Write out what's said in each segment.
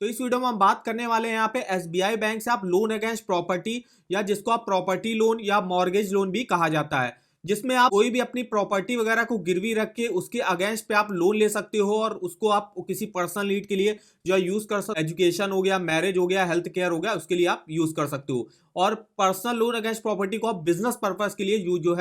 तो इस वीडियो में हम बात करने वाले हैं यहाँ पे एसबीआई बैंक से आप लोन अगेंस्ट प्रॉपर्टी या जिसको आप प्रॉपर्टी लोन या मॉर्गेज लोन भी कहा जाता है, जिसमें आप कोई भी अपनी प्रॉपर्टी वगैरह को गिरवी रख के उसके अगेंस्ट पे आप लोन ले सकते हो और उसको आप किसी पर्सनल नीड के लिए जो यूज कर सकते, एजुकेशन हो गया, मैरिज हो गया, हेल्थ केयर हो गया, उसके लिए आप यूज कर सकते हो। और पर्सनल लोन अगेंस्ट प्रॉपर्टी को आप बिजनेस पर्पज के लिए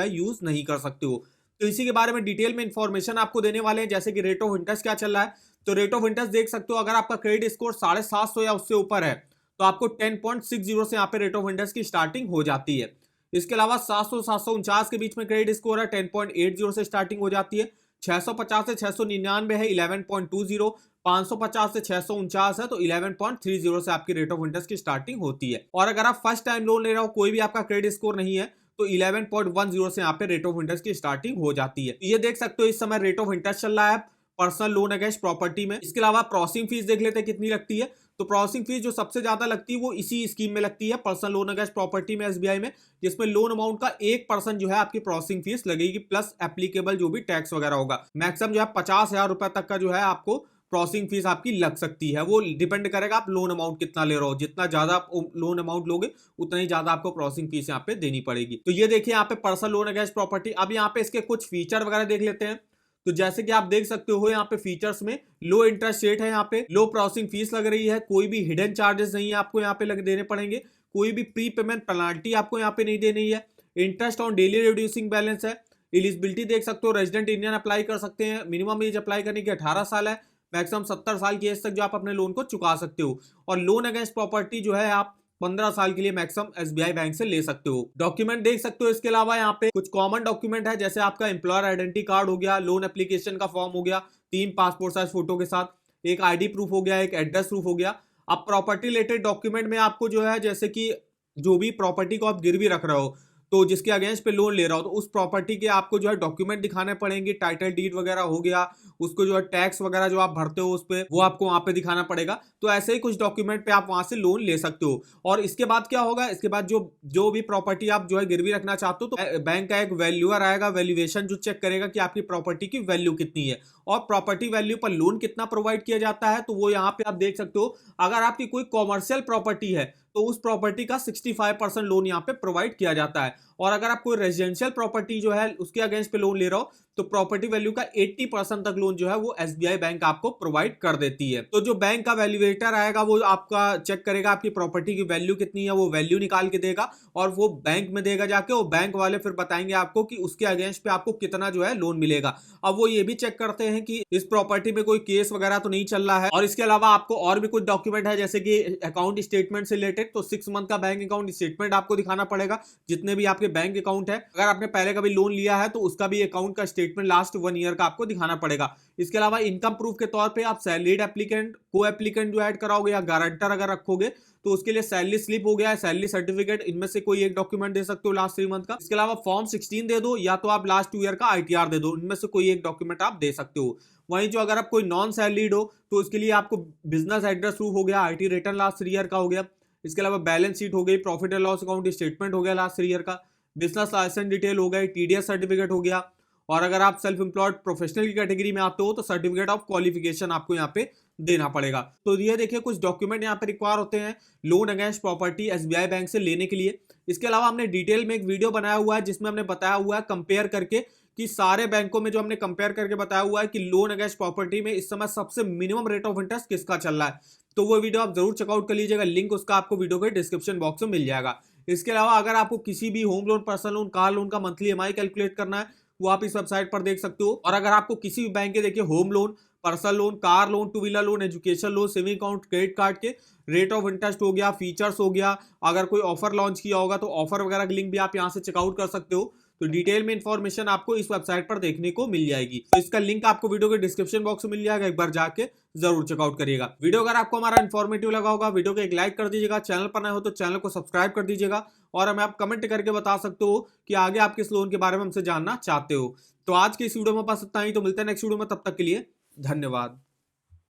यूज नहीं कर सकते हो। तो इसी के बारे में डिटेल में इंफॉर्मेशन आपको देने वाले हैं, जैसे कि रेट ऑफ इंटरेस्ट क्या चल रहा है। तो रेट ऑफ इंटरेस्ट देख सकते हो, अगर आपका क्रेडिट स्कोर 750 या उससे ऊपर है तो आपको 10.60 से यहाँ पे रेट ऑफ इंटरेस्ट की स्टार्टिंग हो जाती है। इसके अलावा 700 749 के बीच में क्रेडिट स्कोर है, 10.80 से स्टार्टिंग हो जाती है। 650 से 699 है 11.20, 550 से 649 है तो 11.30 से आपकी रेट ऑफ इंटरेस्ट की स्टार्टिंग होती है। और अगर आप फर्स्ट टाइम लोन ले रहे हो, कोई भी आपका क्रेडिट स्कोर नहीं है, तो 11.10 से यहाँ पे रेट ऑफ इंटरेस्ट की स्टार्टिंग हो जाती है। ये देख सकते हो इस समय रेट ऑफ इंटरेस्ट चल रहा है पर्सनल लोन अगेंस्ट प्रॉपर्टी में। इसके अलावा प्रोसेसिंग फीस देख लेते हैं कितनी लगती है। तो प्रोसेसिंग फीस जो सबसे ज्यादा लगती है वो इसी स्कीम में लगती है, पर्सनल लोन अगेंस्ट प्रॉपर्टी में एसबीआई में, जिसमें लोन अमाउंट का 1% जो है आपकी प्रोसेसिंग फीस लगेगी, प्लस एप्लीकेबल जो भी टैक्स वगैरह होगा। मैक्सिमम जो है 50,000 रुपए तक का जो है आपको प्रोसेसिंग फीस आपकी लग सकती है। वो डिपेंड करेगा आप लोन अमाउंट कितना ले रहे हो, जितना ज्यादा आप लोन अमाउंट लोगे उतना ही ज्यादा आपको प्रोसेसिंग फीस यहाँ पे देनी पड़ेगी। तो ये देखिए यहाँ पे पर्सनल लोन अगेंस्ट प्रॉपर्टी। अब यहाँ पे इसके कुछ फीचर वगैरह देख लेते हैं। तो जैसे कि आप देख सकते हो यहाँ पे फीचर्स में लो इंटरेस्ट रेट है, यहाँ पे लो प्रोसेसिंग फीस लग रही है, कोई भी हिडन चार्जेस नहीं है आपको यहाँ पे लग देने पड़ेंगे, कोई भी प्री पेमेंट पेनाल्टी आपको यहाँ पे नहीं देनी है, interest on daily reducing balance है। एलिजिबिलिटी देख सकते हो, रेजिडेंट इंडियन अप्लाई कर सकते हैं, मिनिमम एज अप्लाई करने की 18 साल है, मैक्सिमम 70 साल की एज तक जो आप अपने लोन को चुका सकते हो। और लोन अगेंस्ट प्रॉपर्टी जो है आप 15 साल के लिए मैक्सिमम एसबीआई बैंक से ले सकते हो। डॉक्यूमेंट देख सकते हो, इसके अलावा यहाँ पे कुछ कॉमन डॉक्यूमेंट है, जैसे आपका एम्प्लॉयर आइडेंटिटी कार्ड हो गया, लोन एप्लीकेशन का फॉर्म हो गया 3 पासपोर्ट साइज फोटो के साथ, एक आईडी प्रूफ हो गया, एक एड्रेस प्रूफ हो गया। अब प्रॉपर्टी रिलेटेड डॉक्यूमेंट में आपको जो है, जैसे कि जो भी प्रॉपर्टी को आप गिरवी रख रहे हो, तो जिसके अगेंस्ट पे लोन ले रहा हो, तो उस प्रॉपर्टी के आपको जो है डॉक्यूमेंट दिखाने पड़ेंगे, टाइटल डीड वगैरह हो गया, उसको जो है टैक्स वगैरह जो आप भरते हो उस पे वो आपको वहां पे दिखाना पड़ेगा। तो ऐसे ही कुछ डॉक्यूमेंट पे आप वहां से लोन ले सकते हो। और इसके बाद क्या होगा, इसके बाद जो जो भी प्रॉपर्टी आप जो है गिरवी रखना चाहते हो, तो बैंक का एक वैल्यूअर आएगा, वैल्यूएशन जो चेक करेगा कि आपकी प्रॉपर्टी की वैल्यू कितनी है और प्रॉपर्टी वैल्यू पर लोन कितना प्रोवाइड किया जाता है। तो वो यहाँ पे आप देख सकते हो, अगर आपकी कोई कॉमर्शियल प्रॉपर्टी है तो उस प्रॉपर्टी का 65% लोन यहाँ पे प्रोवाइड किया जाता है। और अगर आप कोई रेजिडेंशियल प्रॉपर्टी जो है उसके अगेंस्ट पे लोन ले रहे हो, तो प्रॉपर्टी वैल्यू का 80% तक लोन जो है वो एसबीआई बैंक आपको प्रोवाइड कर देती है। तो जो बैंक का वैल्यूएटर आएगा वो आपका चेक करेगा आपकी प्रॉपर्टी की वैल्यू कितनी है, वो वैल्यू निकाल के देगा और वो बैंक में देगा जाके, वो बैंक वाले फिर बताएंगे आपको कि उसके अगेंस्ट पे आपको कितना जो है लोन मिलेगा। अब वो ये भी चेक करते हैं कि इस प्रॉपर्टी में कोई केस वगैरह तो नहीं चल रहा है। और इसके अलावा आपको और भी कुछ डॉक्यूमेंट है, जैसे कि अकाउंट स्टेटमेंट से रिलेटेड, तो 6 मंथ का बैंक अकाउंट स्टेटमेंट आपको दिखाना पड़ेगा, जितने भी आपके बैंक अकाउंट है। अगर आपने पहले कभी लोन लिया है तो उसका भी अकाउंट का स्टेटमेंट लास्ट 1 ईयर का आपको दिखाना पड़ेगा। इसके अलावा इनकम प्रूफ के तौर पे आप सैलरीड एप्लीकेंट, को एप्लीकेंट जो ऐड कराओगे या गारंटर अगर रखोगे तो उसके लिए सैलरी स्लिप हो गया है, सैलरी सर्टिफिकेट, इनमें से कोई एक डॉक्यूमेंट दे सकते हो लास्ट 3 मंथ का। इसके अलावा फॉर्म 16 दे दो या तो आप लास्ट 2 ईयर का आईटीआर दे दो, इनमें से कोई एक डॉक्यूमेंट आप दे सकते हो। वहीं जो अगर आप कोई नॉन सैलरीड हो तो उसके लिए आपको बिजनेस एड्रेस प्रूफ हो गया, आईटी रिटर्न लास्ट 3 ईयर का हो गया। इसके अलावा बैलेंस शीट हो गई, profit and loss account statement हो गया लास्ट 3 ईयर का, बिजनेस लाइसेंस डिटेल हो गई, टीडीएस सर्टिफिकेट हो गया। और अगर आप सेल्फ एम्प्लॉयड प्रोफेशनल की कैटेगरी में आते हो तो सर्टिफिकेट ऑफ क्वालिफिकेशन आपको यहाँ पे देना पड़ेगा। तो ये देखिए कुछ डॉक्यूमेंट यहाँ पे रिक्वायर होते हैं loan against property SBI bank से लेने के लिए। इसके अलावा हमने डिटेल में एक वीडियो बनाया हुआ है जिसमें हमने बताया हुआ है कंपेयर करके कि सारे बैंकों में जो हमने कंपेयर करके बताया हुआ है कि लोन अगेंस्ट प्रॉपर्टी में इस समय सबसे मिनिमम रेट ऑफ इंटरेस्ट किसका चल रहा है। तो वो वीडियो आप जरूर चेकआउट कर लीजिएगा, लिंक उसका आपको वीडियो के डिस्क्रिप्शन बॉक्स में मिल जाएगा। इसके अलावा अगर आपको किसी भी home loan, personal loan, car loan का मंथली ईएमआई कैलकुलेट करना है वो आप इस वेबसाइट पर देख सकते हो। और अगर आपको किसी भी बैंक के देखिए home loan, personal loan, car loan, 2 wheeler loan, education loan, saving account, credit card के रेट ऑफ इंटरेस्ट हो गया, फीचर्स हो गया, अगर कोई ऑफर लॉन्च किया होगा तो ऑफर वगैरह की लिंक भी आप यहाँ से चेकआउट कर सकते हो। तो डिटेल में इंफॉर्मेशन आपको इस वेबसाइट पर देखने को मिल जाएगी। तो इसका लिंक आपको वीडियो के डिस्क्रिप्शन बॉक्स में मिल जाएगा, एक बार जाके जरूर चेकआउट करिएगा। वीडियो अगर आपको हमारा इन्फॉर्मेटिव लगा होगा, वीडियो को एक लाइक कर दीजिएगा, चैनल पर नए हो तो चैनल को सब्सक्राइब कर दीजिएगा और हमें आप कमेंट करके बता सकते हो कि आगे आप किस लोन के बारे में हमसे जानना चाहते हो। तो आज की इस वीडियो में बस इतना ही, तो मिलते हैं नेक्स्ट वीडियो में, तब तक के लिए धन्यवाद।